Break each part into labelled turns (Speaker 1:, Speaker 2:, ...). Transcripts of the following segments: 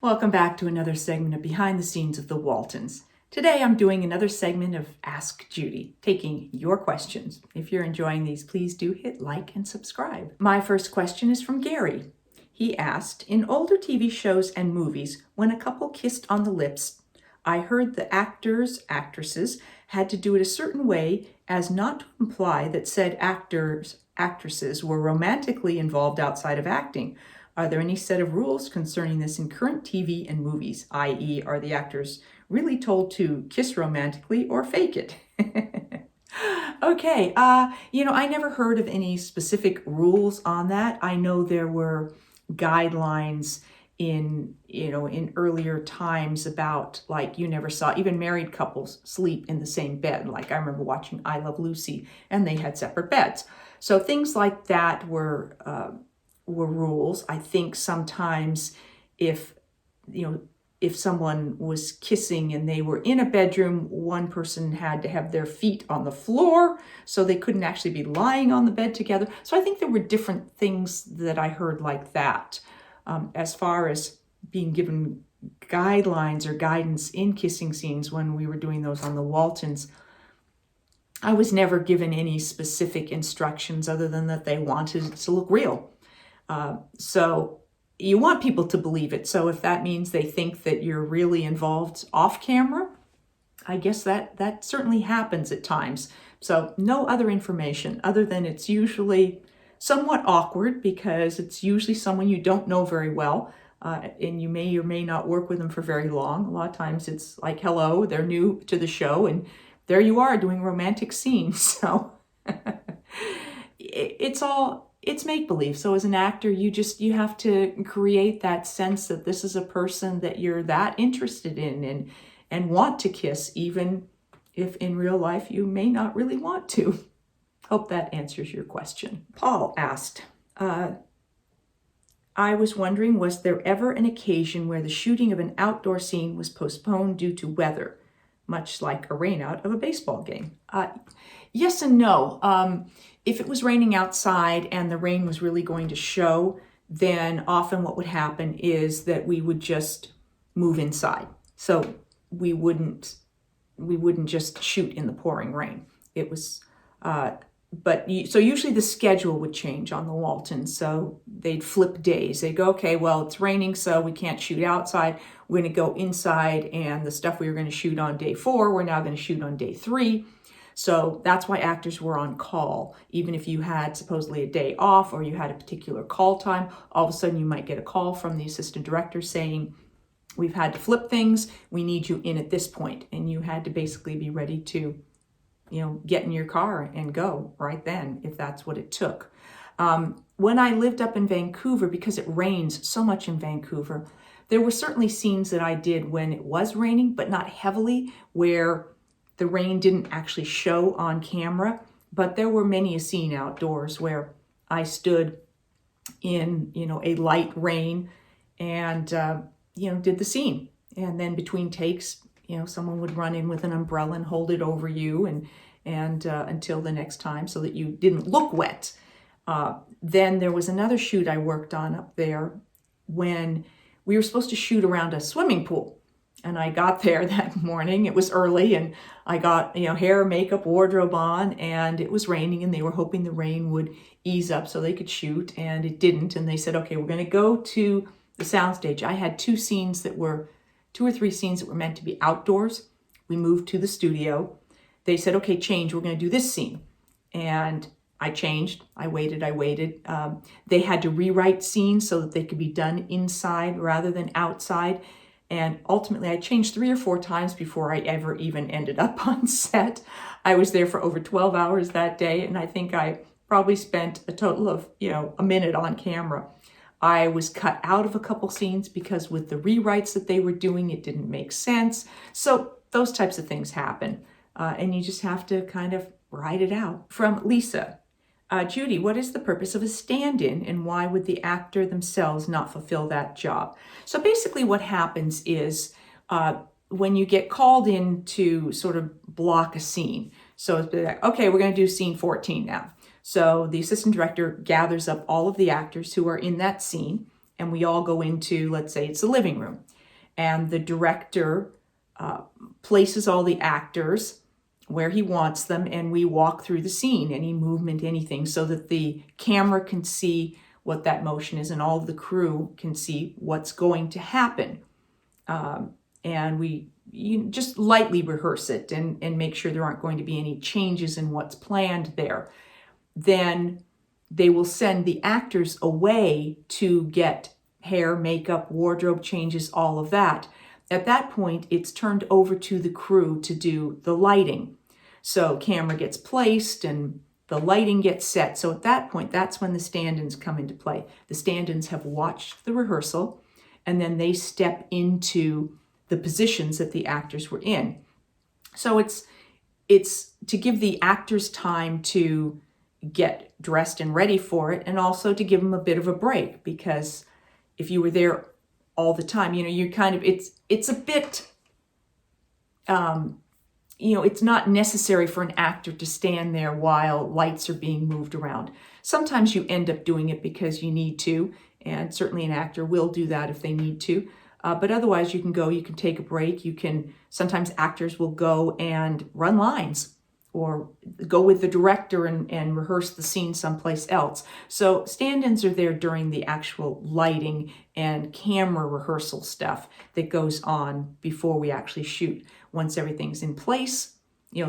Speaker 1: Welcome back to another segment of Behind the Scenes of the Waltons. Today I'm doing another segment of Ask Judy, taking your questions. If you're enjoying these, please do hit like and subscribe. My first question is from Gary. He asked, in older TV shows and movies, when a couple kissed on the lips, I heard the actors, actresses had to do it a certain way as not to imply that said actors, actresses were romantically involved outside of acting. Are there any set of rules concerning this in current TV and movies, i.e. are the actors really told to kiss romantically or fake it? Okay, I never heard of any specific rules on that. I know there were guidelines in earlier times about, like, you never saw even married couples sleep in the same bed. Like, I remember watching I Love Lucy and they had separate beds. So things like that were rules. I think sometimes if someone was kissing and they were in a bedroom, one person had to have their feet on the floor, so they couldn't actually be lying on the bed together. So I think there were different things that I heard like that. As far as being given guidelines or guidance in kissing scenes when we were doing those on the Waltons, I was never given any specific instructions other than that they wanted it to look real. So you want people to believe it. So if that means they think that you're really involved off camera, I guess that certainly happens at times. So no other information other than it's usually somewhat awkward because it's usually someone you don't know very well, and you may or may not work with them for very long. A lot of times it's like, hello, they're new to the show, and there you are doing romantic scenes. So it's make-believe. So as an actor, you have to create that sense that this is a person that you're that interested in and want to kiss, even if in real life you may not really want to. Hope that answers your question. Paul asked, I was wondering, was there ever an occasion where the shooting of an outdoor scene was postponed due to weather, much like a rainout of a baseball game? Yes and no. If it was raining outside and the rain was really going to show, then often what would happen is that we would just move inside. So we wouldn't just shoot in the pouring rain. It was, so usually the schedule would change on the Waltons. So they'd flip days. They'd go, okay, well, it's raining, so we can't shoot outside. We're going to go inside, and the stuff we were going to shoot on day 4, we're now going to shoot on day 3. So that's why actors were on call. Even if you had supposedly a day off or you had a particular call time, all of a sudden you might get a call from the assistant director saying, we've had to flip things, we need you in at this point. And you had to basically be ready to, get in your car and go right then, if that's what it took. When I lived up in Vancouver, because it rains so much in Vancouver, there were certainly scenes that I did when it was raining, but not heavily, where the rain didn't actually show on camera. But there were many a scene outdoors where I stood in, a light rain and, did the scene. And then between takes, someone would run in with an umbrella and hold it over you and until the next time so that you didn't look wet. Then there was another shoot I worked on up there when we were supposed to shoot around a swimming pool. And I got there that morning, it was early, and I got, hair, makeup, wardrobe on, and it was raining, and they were hoping the rain would ease up so they could shoot, and it didn't. And they said, okay, we're going to go to the soundstage. I had 2 or 3 scenes that were meant to be outdoors. We moved to the studio. They said, okay, change, we're going to do this scene. And I changed. I waited. They had to rewrite scenes so that they could be done inside rather than outside. And ultimately, I changed 3 or 4 times before I ever even ended up on set. I was there for over 12 hours that day, and I think I probably spent a total of, a minute on camera. I was cut out of a couple scenes because with the rewrites that they were doing, it didn't make sense. So those types of things happen, and you just have to kind of ride it out. From Lisa. Judy, what is the purpose of a stand-in, and why would the actor themselves not fulfill that job? So basically what happens is when you get called in to sort of block a scene, so it's like, okay, we're going to do scene 14 now. So the assistant director gathers up all of the actors who are in that scene, and we all go into, let's say it's the living room. and the director places all the actors where he wants them, and we walk through the scene, any movement, anything, so that the camera can see what that motion is and all of the crew can see what's going to happen. And you just lightly rehearse it and make sure there aren't going to be any changes in what's planned there. Then they will send the actors away to get hair, makeup, wardrobe changes, all of that. At that point, it's turned over to the crew to do the lighting. So camera gets placed and the lighting gets set. So at that point, that's when the stand-ins come into play. The stand-ins have watched the rehearsal, and then they step into the positions that the actors were in. So it's to give the actors time to get dressed and ready for it, and also to give them a bit of a break, because if you were there all the time, you kind of, it's a bit, it's not necessary for an actor to stand there while lights are being moved around. Sometimes you end up doing it because you need to, and certainly an actor will do that if they need to. But otherwise, you can take a break. Sometimes actors will go and run lines or go with the director and rehearse the scene someplace else. So stand-ins are there during the actual lighting and camera rehearsal stuff that goes on before we actually shoot. Once everything's in place,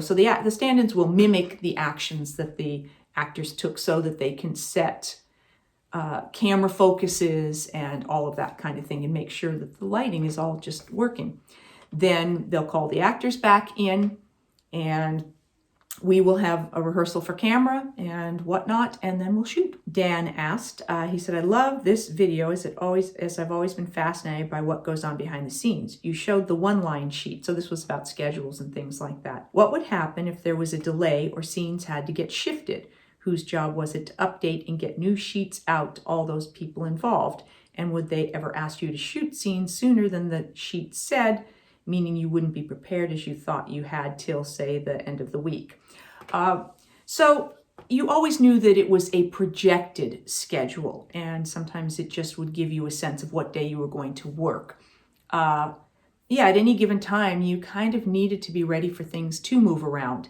Speaker 1: so the stand-ins will mimic the actions that the actors took so that they can set camera focuses and all of that kind of thing and make sure that the lighting is all just working. Then they'll call the actors back in, and we will have a rehearsal for camera and whatnot, and then we'll shoot. Dan asked, he said, I love this video as I've always been fascinated by what goes on behind the scenes. You showed the one-line sheet, so this was about schedules and things like that. What would happen if there was a delay or scenes had to get shifted? Whose job was it to update and get new sheets out to all those people involved? And would they ever ask you to shoot scenes sooner than the sheet said, meaning you wouldn't be prepared as you thought you had till, say, the end of the week? So you always knew that it was a projected schedule, and sometimes it just would give you a sense of what day you were going to work. At any given time, you kind of needed to be ready for things to move around.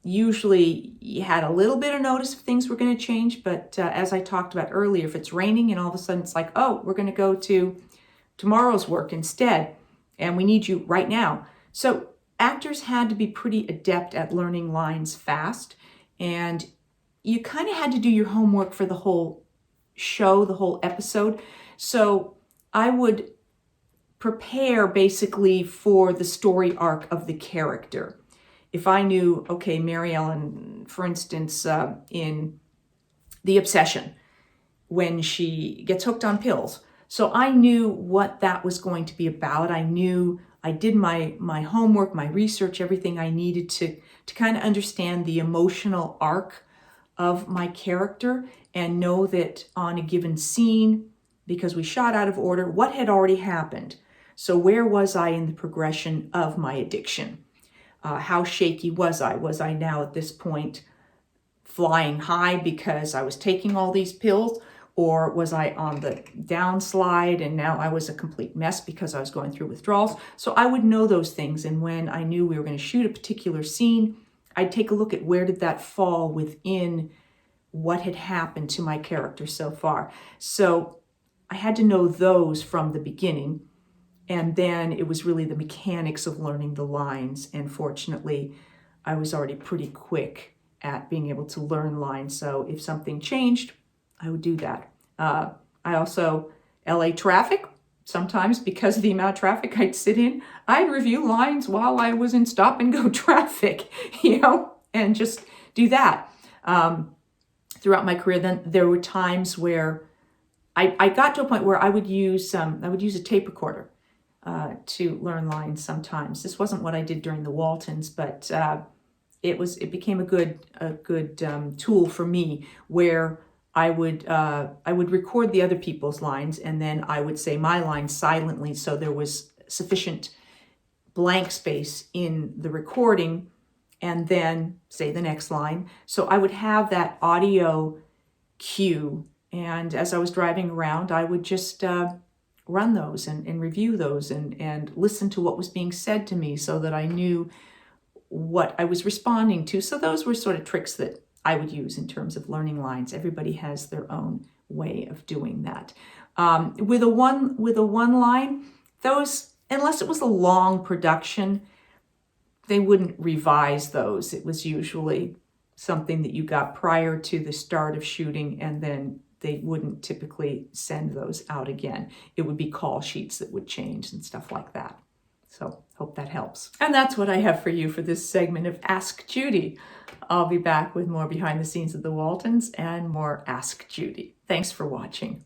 Speaker 1: Usually you had a little bit of notice if things were going to change, but as I talked about earlier, if it's raining and all of a sudden it's like, oh, we're going to go to tomorrow's work instead, and we need you right now. So actors had to be pretty adept at learning lines fast, and you kind of had to do your homework for the whole show, the whole episode. So I would prepare basically for the story arc of the character. If I knew, okay, Mary Ellen, for instance, in The Obsession, when she gets hooked on pills. So I knew what that was going to be about. I did my homework, my research, everything I needed to kind of understand the emotional arc of my character and know that on a given scene, because we shot out of order, what had already happened. So where was I in the progression of my addiction? How shaky was I? Was I now at this point flying high because I was taking all these pills? Or was I on the downslide and now I was a complete mess because I was going through withdrawals? So I would know those things. And when I knew we were going to shoot a particular scene, I'd take a look at where did that fall within what had happened to my character so far. So I had to know those from the beginning. And then it was really the mechanics of learning the lines. And fortunately, I was already pretty quick at being able to learn lines. So if something changed, I would do that. I also, LA traffic, sometimes because of the amount of traffic I'd sit in, I'd review lines while I was in stop and go traffic, and just do that. Throughout my career, then there were times where I got to a point where I would use a tape recorder to learn lines sometimes. This wasn't what I did during the Waltons, but it became a good tool for me where I would record the other people's lines, and then I would say my line silently so there was sufficient blank space in the recording, and then say the next line. So I would have that audio cue, and as I was driving around, I would just run those and review those and listen to what was being said to me so that I knew what I was responding to. So those were sort of tricks that I would use in terms of learning lines. Everybody has their own way of doing that. With a one line, those, unless it was a long production, they wouldn't revise those. It was usually something that you got prior to the start of shooting, and then they wouldn't typically send those out again. It would be call sheets that would change and stuff like that. So hope that helps. And that's what I have for you for this segment of Ask Judy. I'll be back with more behind the scenes of the Waltons and more Ask Judy. Thanks for watching.